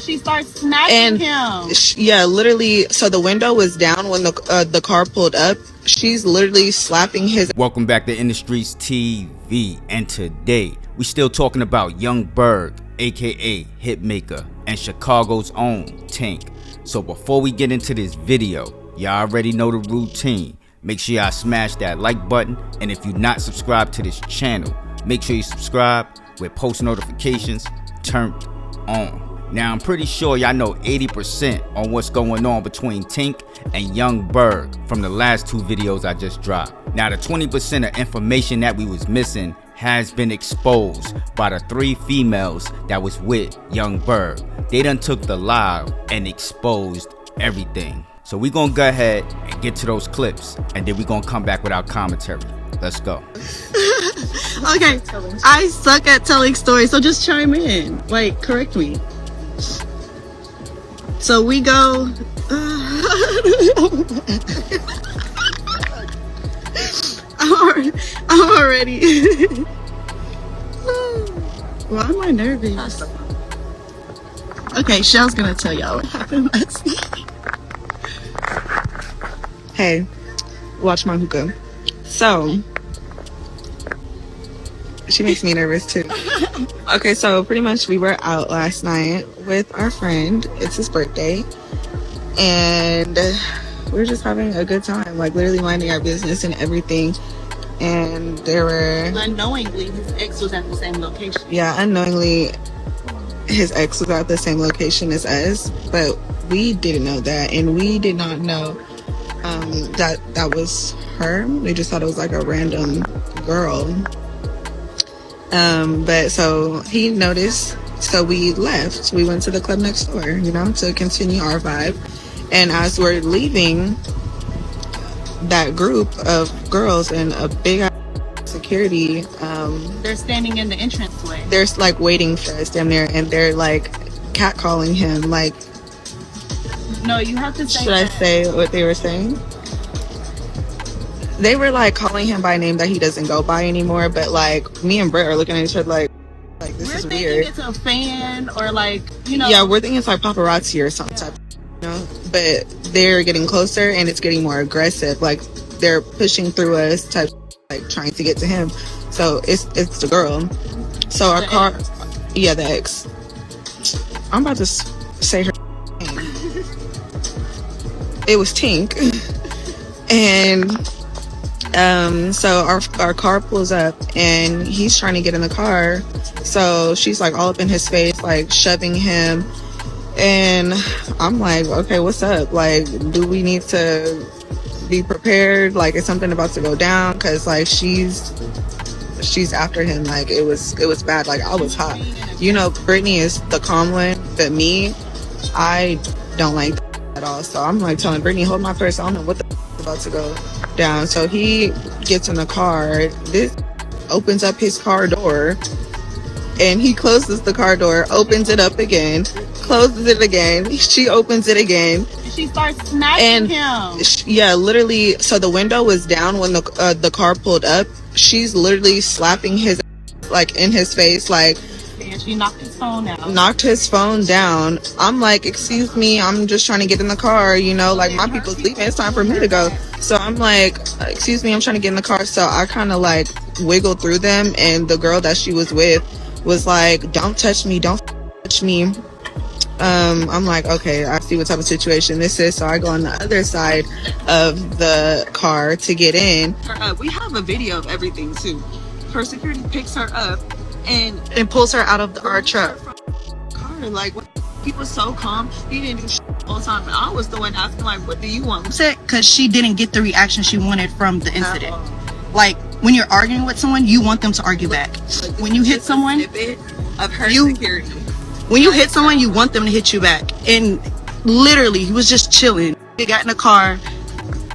she starts smacking him. Yeah, literally. So the window was down when the car pulled up. She's literally slapping his. Welcome back to InTheStreetzTV, and today we still talking about young Berg, aka Hitmaker, and Chicago's own Tink. So before we get into this video, y'all already know the routine. Make sure y'all smash that like button, and if you're not subscribed to this channel, make sure you subscribe with post notifications turned on. Now I'm pretty sure y'all know 80% on what's going on between Tink and young Berg from the last two videos I just dropped. Now the 20% of information that we was missing has been exposed by the 3 females that was with young Berg. They done took the live and exposed everything. So we gonna go ahead and get to those clips, and then we gonna come back with our commentary. Let's go. Okay, I suck at telling stories, so just chime in. Like, correct me. So we go. I'm already. Why am I nervous? Okay, Shell's gonna tell y'all what happened last night. Hey, watch my hookah. So, she makes me nervous too. Okay, so pretty much we were out last night with our friend. It's his birthday. And we were just having a good time, like literally minding our business and everything. And there were... Unknowingly, his ex was at the same location. Yeah, unknowingly, his ex was at the same location as us. But we didn't know that. And we did not know that was her. We just thought it was like a random girl. But so he noticed, so we left. We went to the club next door, you know, to continue our vibe. And as we're leaving that group of girls and a big security, they're standing in the entranceway. They're like waiting for us down there, and they're like catcalling him. Like, no, you have to say. Should I say what they were saying? They were like calling him by a name that he doesn't go by anymore, but like me and Britt are looking at each other like this is weird. It's a fan or like, you know. Yeah, we're thinking it's like paparazzi or some type, you know. But they're getting closer and it's getting more aggressive. Like they're pushing through us, type, like trying to get to him. So it's the girl. So our car, yeah, the ex. I'm about to say her name. It was Tink, and. So our car pulls up and he's trying to get in the car, so she's like all up in his face, like shoving him, and I'm like, okay, what's up? Like, do we need to be prepared? Like, is something about to go down? Because like she's after him. Like it was bad. Like I was hot, you know. Brittany is the calm one, but me, I don't like that at all. So I'm like telling Brittany, hold my purse. I don't know what the about to go down. So he gets in the car. This opens up his car door, and he closes the car door, opens it up again, closes it again. She opens it again. She starts smacking him. Yeah, literally. So the window was down when the car pulled up. She's literally slapping his like in his face, like. And she knocked his phone out. Knocked his phone down. I'm like, excuse me, I'm just trying to get in the car, you know, like my people's leaving, it's time for me to go. So I'm like, excuse me, I'm trying to get in the car. So I kind of like wiggled through them, and the girl that she was with was like, don't touch me, don't touch me. I'm like, okay, I see what type of situation this is. So I go on the other side of the car to get in. We have a video of everything too. Her security picks her up and pulls her out of our truck. Car, like, he was so calm. He didn't do shit all the time. And I was the one asking, like, what do you want? Because she didn't get the reaction she wanted from the incident. Like, when you're arguing with someone, you want them to argue back. Like, when you hit someone, of her security. When you hit someone, you want them to hit you back. And literally, he was just chilling. He got in the car.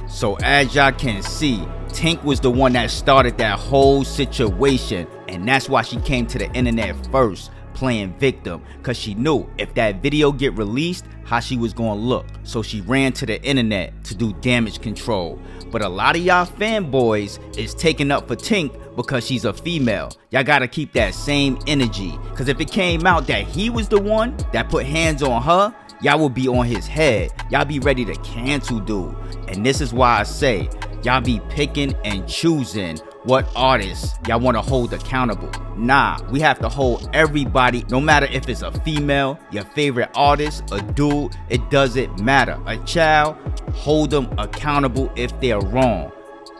So as y'all can see, Tink was the one that started that whole situation, and that's why she came to the internet first. playing victim, cause she knew if that video get released, how she was gonna look. So she ran to the internet to do damage control. But a lot of y'all fanboys is taking up for Tink because she's a female. Y'all gotta keep that same energy, cause if it came out that he was the one that put hands on her, y'all will be on his head. Y'all be ready to cancel dude. And this is why I say, y'all be picking and choosing what artists y'all want to hold accountable. Nah, we have to hold everybody, no matter if it's a female, your favorite artist, a dude, it doesn't matter. A child, hold them accountable if they're wrong.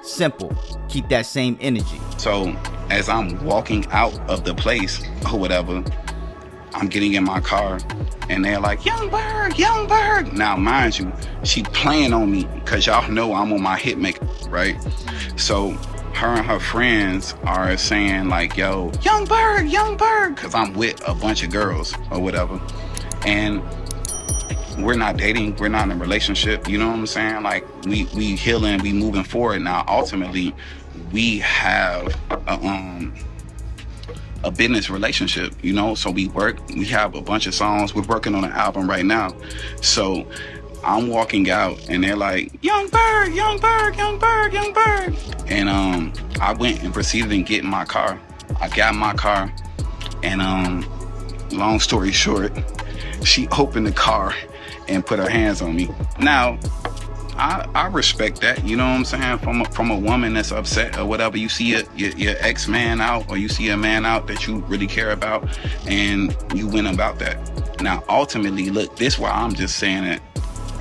Simple. Keep that same energy. So as I'm walking out of the place or whatever, I'm getting in my car and they're like, Young Berg, Young Berg. Now, mind you, she playing on me because y'all know I'm on my Hitmaker, right? So her and her friends are saying like, yo, Young Berg, because I'm with a bunch of girls or whatever. And we're not dating, we're not in a relationship, you know what I'm saying? Like, we healing, we moving forward. Now, ultimately, we have a business relationship, you know? So we work, we have a bunch of songs, we're working on an album right now. So I'm walking out and they're like, Young Berg, Young Berg, Young Berg, Young Berg. And I went and proceeded to get in my car. I got in my car and long story short, she opened the car and put her hands on me. Now, I respect that, you know what I'm saying? From a woman that's upset or whatever. You see your ex-man out, or you see a man out that you really care about, and you went about that. Now, ultimately, look, this is why I'm just saying that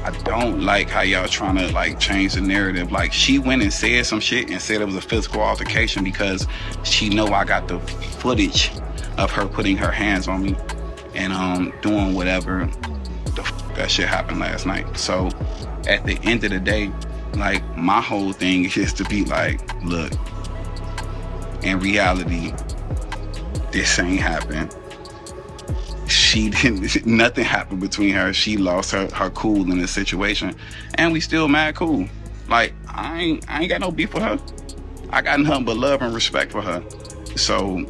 I don't like how y'all trying to like change the narrative. Like, she went and said some shit and said it was a physical altercation because she know I got the footage of her putting her hands on me and doing whatever that shit happened last night. So at the end of the day, like, my whole thing is to be like, look, in reality, this ain't happened. She didn't, nothing happened between her. She lost her cool in this situation, and we still mad cool. Like, I ain't got no beef with her. I got nothing but love and respect for her. So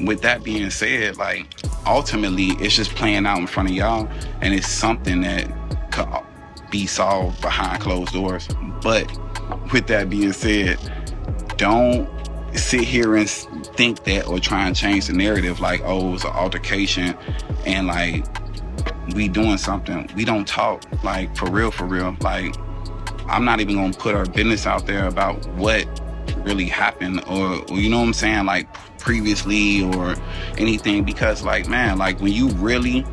with that being said, like, ultimately it's just playing out in front of y'all, and it's something that could be solved behind closed doors. But with that being said, don't sit here and think that or try and change the narrative like, oh, it's an altercation and like we doing something. We don't talk, like, for real. Like, I'm not even gonna put our business out there about what really happened or you know what I'm saying, like previously or anything, because like, man, like, when you really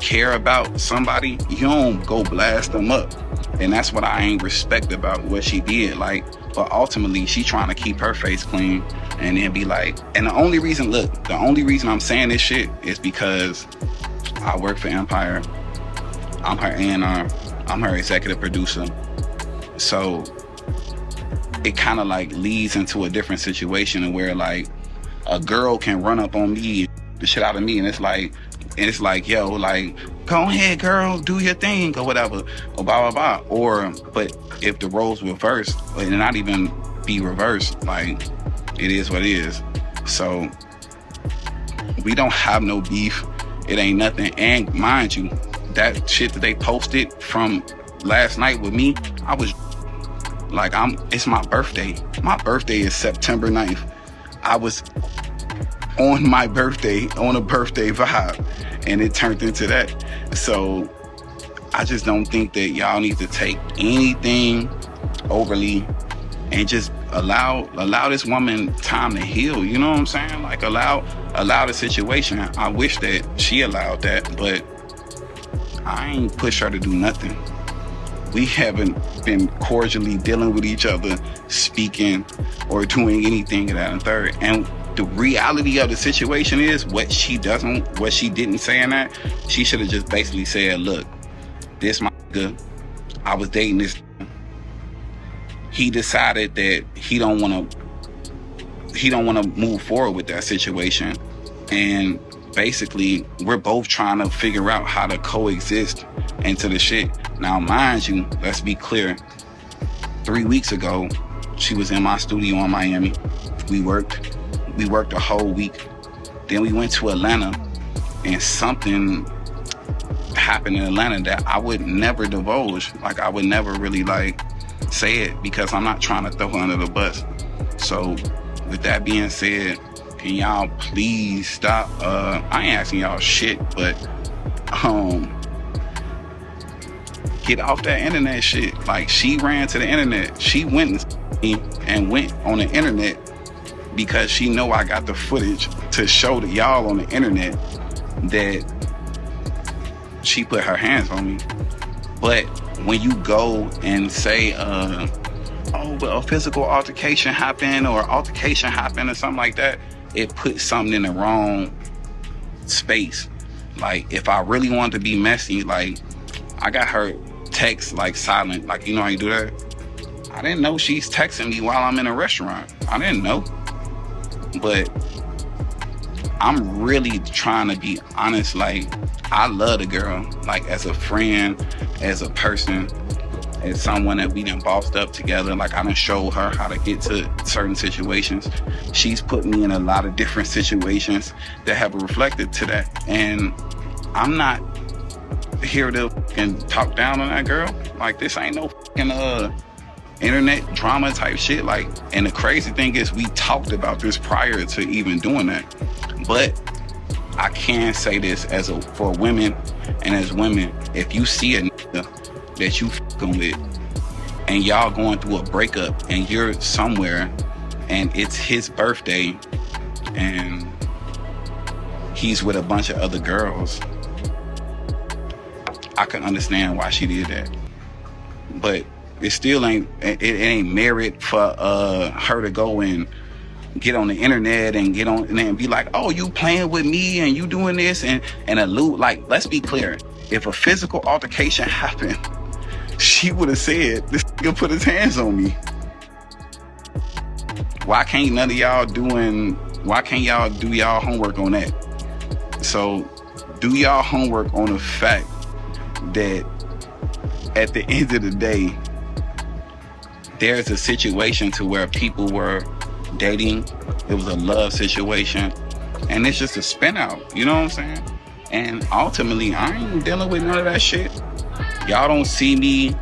care about somebody, you don't go blast them up. And that's what I ain't respect about what she did. Like, but ultimately she trying to keep her face clean and then be like, and the only reason I'm saying this shit is because I work for Empire. I'm her A&R. I'm her executive producer. So it kind of like leads into a different situation where like a girl can run up on me, the shit out of me, and it's like, yo, like, go ahead, girl, do your thing or whatever, or blah, blah, blah. Or, but if the roles reverse, and not even be reversed, like, it is what it is. So we don't have no beef. It ain't nothing. And mind you, that shit that they posted from last night with me, I was like, it's my birthday. My birthday is September 9th. I was on my birthday, on a birthday vibe, and it turned into that. So I just don't think that y'all need to take anything overly and just allow this woman time to heal, you know what I'm saying? Like, allow the situation. I wish that she allowed that, but I ain't push her to do nothing. We haven't been cordially dealing with each other, speaking or doing anything of that and third. And the reality of the situation is what she didn't say in that, she should have just basically said, look, this my nigga, I was dating this. He decided that he don't want to move forward with that situation. And basically, we're both trying to figure out how to coexist into the shit. Now, mind you, let's be clear. 3 weeks ago, she was in my studio in Miami. We worked a whole week. Then we went to Atlanta, and something happened in Atlanta that I would never divulge. Like, I would never really like say it because I'm not trying to throw her under the bus. So with that being said, can y'all please stop? I ain't asking y'all shit, but get off that internet shit. Like, she ran to the internet. She went and went on the internet because she know I got the footage to show to y'all on the internet that she put her hands on me. But when you go and say, oh, well, a physical altercation happened or altercation happened or something like that, it puts something in the wrong space. Like, if I really want to be messy, like, I got her text like silent. Like, you know how you do that? I didn't know she's texting me while I'm in a restaurant. I didn't know. But I'm really trying to be honest. Like, I love the girl, like, as a friend, as a person, as someone that we done bossed up together. Like, I done showed her how to get to certain situations. She's put me in a lot of different situations that have reflected to that. And I'm not here to talk down on that girl. Like, this ain't no internet drama type shit. Like, and the crazy thing is, we talked about this prior to even doing that. But I can say this for women and as women, if you see a nigga that you fucking with and y'all going through a breakup and you're somewhere and it's his birthday and he's with a bunch of other girls, I can understand why she did that. But it still ain't merit for her to go and get on the internet and get on and be like, oh, you playing with me and you doing this and allude. Like, let's be clear. If a physical altercation happened, she would have said, this nigga put his hands on me. Why can't y'all do y'all homework on that? So do y'all homework on the fact that at the end of the day, there's a situation to where people were dating. It was a love situation, and it's just a spin out. You know what I'm saying? And ultimately, I ain't dealing with none of that shit. Y'all don't see me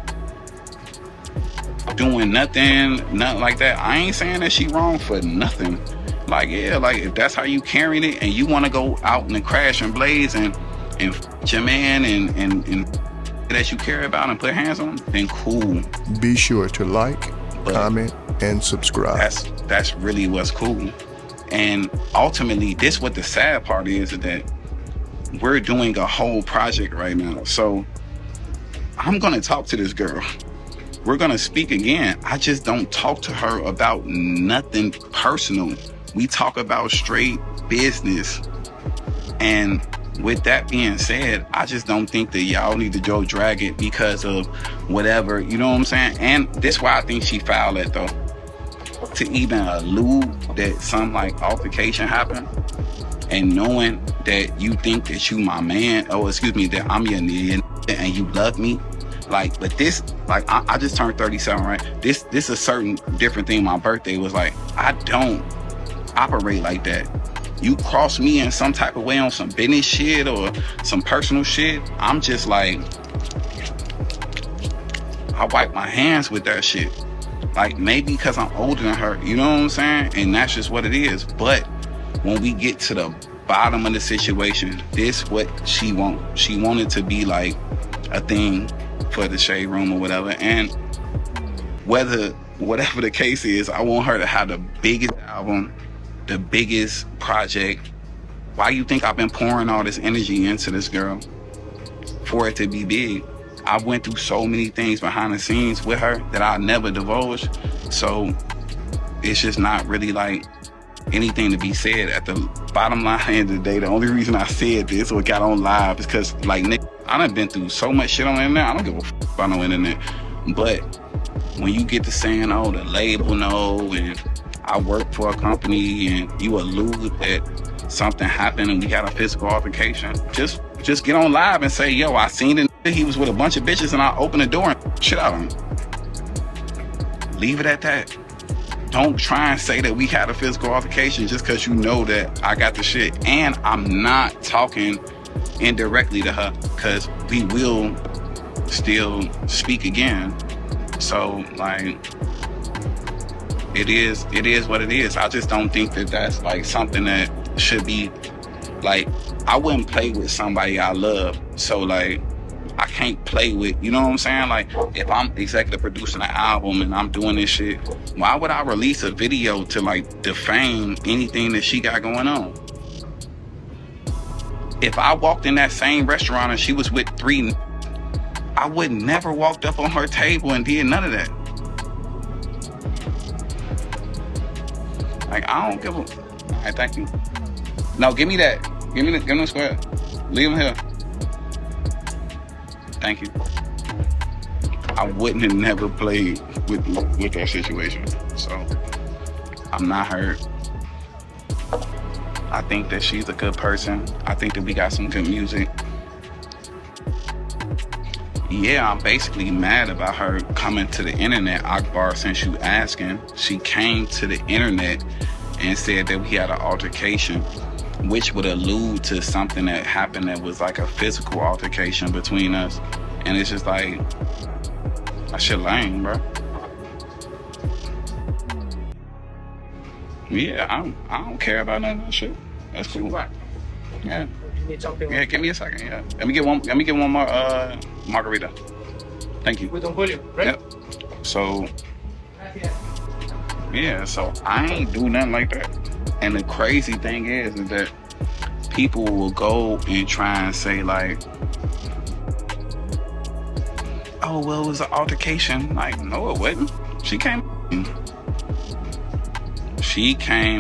doing nothing like that. I ain't saying that she wrong for nothing. Like, yeah, like, if that's how you carrying it and you want to go out and crash and blaze and f your man and that you care about and put hands on, then cool. Be sure to like, comment, and subscribe. That's really what's cool. And ultimately, this what the sad part is that we're doing a whole project right now. So I'm gonna talk to this girl. We're gonna speak again. I just don't talk to her about nothing personal. We talk about straight business. And with that being said, I just don't think that y'all need to go drag it because of whatever, you know what I'm saying? And that's why I think she fouled it though. To even allude that some like altercation happened and knowing that you think that you my man, that I'm your nigga and you love me. Like, but this, like, I just turned 37, right? This a certain different thing. My birthday was like, I don't operate like that. You cross me in some type of way on some business shit or some personal shit, I'm just like, I wipe my hands with that shit. Like, maybe because I'm older than her, you know what I'm saying? And that's just what it is. But when we get to the bottom of the situation, this what she want. She wanted to be like a thing for the shade room or whatever. And whatever the case is, I want her to have the biggest album, the biggest project. Why you think I've been pouring all this energy into this girl? For it to be big. I went through so many things behind the scenes with her that I never divulged. So it's just not really like anything to be said. At the bottom line end of the day, the only reason I said this or got on live is because, like, Nick, I done been through so much shit on the internet. I don't give a fuck about no internet. But when you get to saying, oh, the label no, and I work for a company, and you allude that something happened and we had a physical altercation, just get on live and say, yo, I seen it. He was with a bunch of bitches and I opened the door and shit out of him. Leave it at that. don't try and say that we had a physical altercation just because you know that I got the shit. And I'm not talking indirectly to her, because we will still speak again. So like, it is what it is. I just don't think that that's like something that should be like, I wouldn't play with somebody I love. So like, I can't play with, you know what I'm saying? Like, if I'm executive producing an album and I'm doing this shit, why would I release a video to like defame anything that she got going on? If I walked in that same restaurant and she was with 3, I would never walked up on her table and did none of that. Like, I don't give a, all right, thank you. No, give me that. Give me the square. Leave him here. Thank you. I wouldn't have never played with that situation. So I'm not hurt. I think that she's a good person. I think that we got some good music. Yeah, I'm basically mad about her coming to the internet, Akbar, since you asking. She came to the internet and said that we had an altercation, which would allude to something that happened that was like a physical altercation between us. And it's just like, that shit lame, bro. Yeah, I don't care about none of that shit. That's cool. Yeah. Yeah, give me a second. Yeah. Let me get one more margarita. Thank you. Yep. So yeah, so I ain't do nothing like that. And the crazy thing is that people will go and try and say like, oh well, it was an altercation. Like, no, it wasn't. She came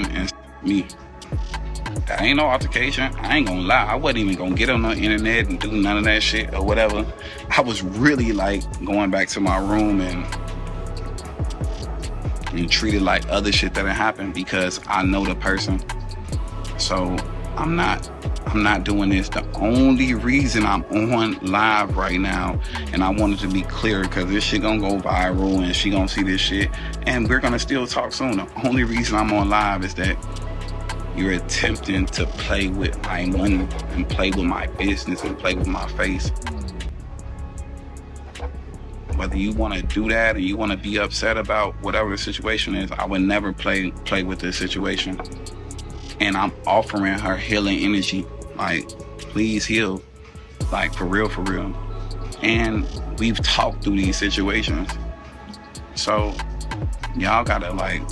and me. That ain't no altercation. I ain't gonna lie. I wasn't even gonna get on the internet and do none of that shit or whatever. I was really like going back to my room and treat it like other shit that had happened, because I know the person. So I'm not doing this. The only reason I'm on live right now, and I wanted to be clear because this shit gonna go viral and she gonna see this shit and we're gonna still talk soon. The only reason I'm on live is that you're attempting to play with my money and play with my business and play with my face. Whether you want to do that and you want to be upset about whatever the situation is, I would never play with this situation. And I'm offering her healing energy. Like, please heal. Like, for real, for real. And we've talked through these situations. So y'all gotta like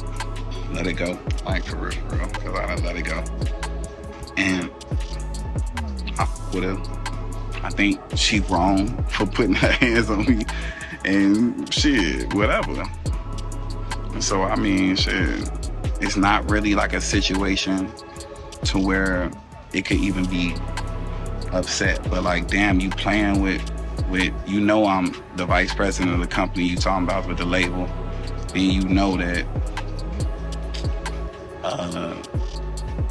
let it go. Like, for real, because I done let it go. And I think she wrong for putting her hands on me and shit, whatever. So I mean, shit, it's not really like a situation to where it could even be upset. But like, damn, you playing with you know I'm the vice president of the company you talking about with the label, then you know that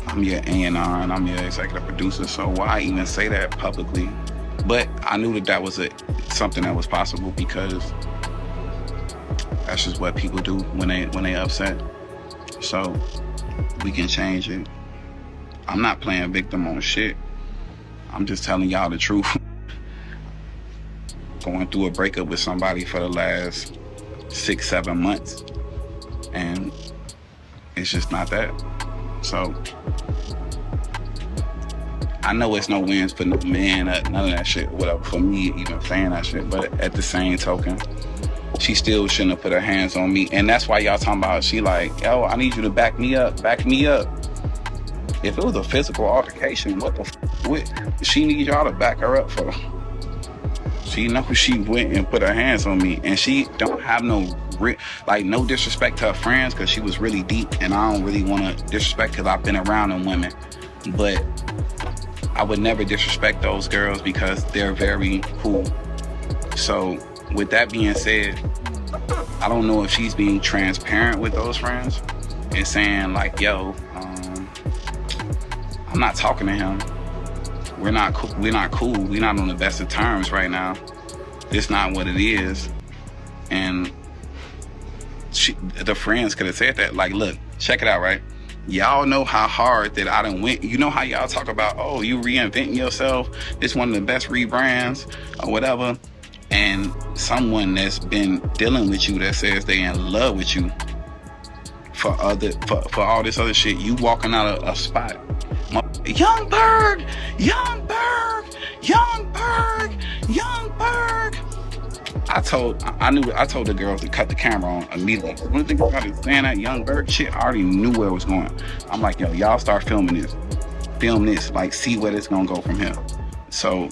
I'm your A&R and I'm your executive producer, so why even say that publicly? But I knew that was something that was possible, because that's just what people do when they upset. So we can change it. I'm not playing victim on shit. I'm just telling y'all the truth. Going through a breakup with somebody for the last 6-7 months, and it's just not that. So I know it's no wins for no man, none of that shit, whatever, for me even saying that shit. But at the same token, she still shouldn't have put her hands on me. And that's why y'all talking about, she like, yo, I need you to back me up. If it was a physical altercation, what she need y'all to back her up for? She knows she went and put her hands on me, and she don't have no disrespect to her friends, because she was really deep, and I don't really want to disrespect because I've been around them women. But I would never disrespect those girls because they're very cool. So with that being said, I don't know if she's being transparent with those friends and saying like, yo, I'm not talking to him. We're not cool. We're not on the best of terms right now. It's not what it is. And the friends could have said that. Like, look, check it out, right? Y'all know how hard that I done went. You know how y'all talk about, oh, you reinventing yourself. This one of the best rebrands or whatever. And someone that's been dealing with you that says they in love with you for all this other shit, you walking out of a spot. Young Berg, Young Berg, Young Berg, Young Berg. I told the girls to cut the camera on immediately. When they started saying that Young Berg shit, I already knew where it was going. I'm like, yo, y'all start filming this. Film this, like, see where it's gonna go from here. So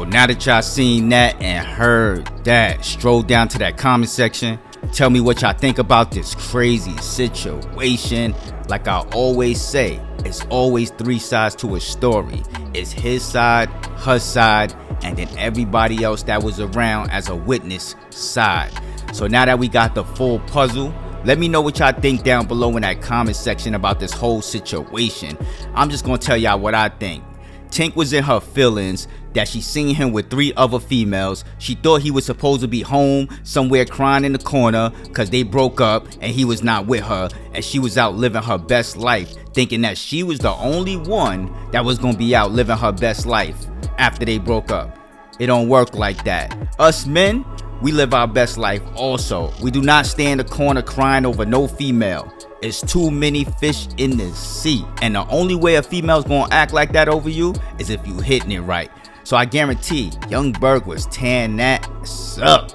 now that y'all seen that and heard that, stroll down to that comment section. Tell me what y'all think about this crazy situation. Like I always say, it's always 3 sides to a story. It's his side, her side, and then everybody else that was around as a witness side. So now that we got the full puzzle, let me know what y'all think down below in that comment section about this whole situation. I'm just gonna tell y'all what I think. Tink was in her feelings that she seen him with 3 other females. She thought he was supposed to be home somewhere crying in the corner because they broke up and he was not with her, and she was out living her best life, thinking that she was the only one that was gonna be out living her best life after they broke up. It don't work like that. Us men, we live our best life also. We do not stand in the corner crying over no female. It's too many fish in the sea, and the only way a female's gonna act like that over you is if you hitting it right. So I guarantee Young Berg was tearing that up.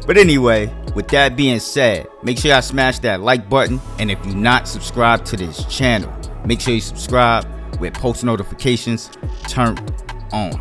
But anyway, with that being said, make sure y'all smash that like button, and if you're not subscribed to this channel, make sure you subscribe with post notifications turned on.